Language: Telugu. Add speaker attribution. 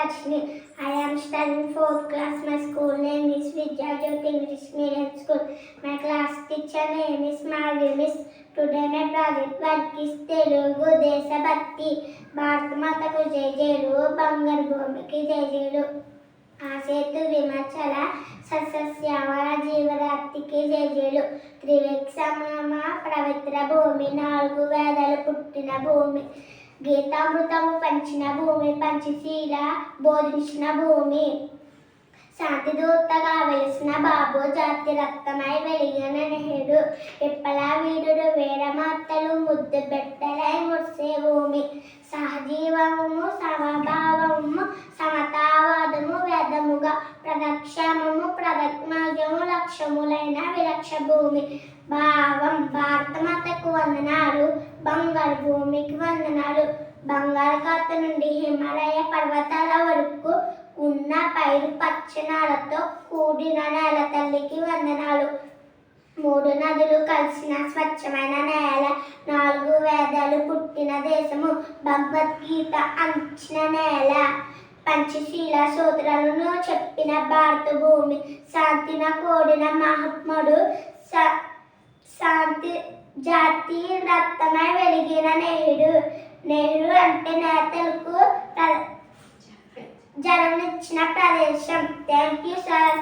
Speaker 1: Rajni. I am studying 4th class. My school name is Vidya Jyoti English Medium School. My class teacher name is Marvi Miss. Today my project work is Telugu Deshabhakti. Bharat Mataku Jai Jailu, Bangar Bhumiki Jai Jailu. ఆసేతు విమర్శల సస్యశ్యామల జీవరాత్రికి జయజయలు. త్రివేక్షమ పవిత్ర భూమి, 4 వేదాలు పుట్టిన భూమి, గీతామృతము పంచిన భూమి, పంచశీల బోధించిన భూమి, శాంతి దూతగా వెలిసిన బాబు, జాతి రక్తమై వెలిగిన నెహ్రూ, విప్పలా వీరుడు వీరమాతలు ముద్దు పెట్టలై మురిసే భూమి, సహజీవము సమభావము సమతావాదము వేదముగా ప్రదక్షమము ప్రదజ్ఞము లక్ష్యములైన విలక్ష భూమి. భావం భారతమాతకు వందనాలు, బంగారు భూమికి వందనాలు. బంగాళాఖాత నుండి హిమాలయ పర్వతాల వరకు ఉన్న పైరు పచ్చనాలతో కూడిన నేల తల్లికి వందనాలు. 3 నదులు కలిసిన స్వచ్ఛమైన నేల, 4 వేదాలు పుట్టిన దేశము, భగవద్గీత అంచిన నేల, పంచశీల సూత్రాలను చెప్పిన భారత భూమి, శాంతిన కూడిన మహాత్ముడు, శాంతి జాతి రక్తమై వెలిగిన నెహ్రూ. నెహ్రూ అంటే నేతలకు జన్మనిచ్చిన ప్రదేశం. Thank you sir.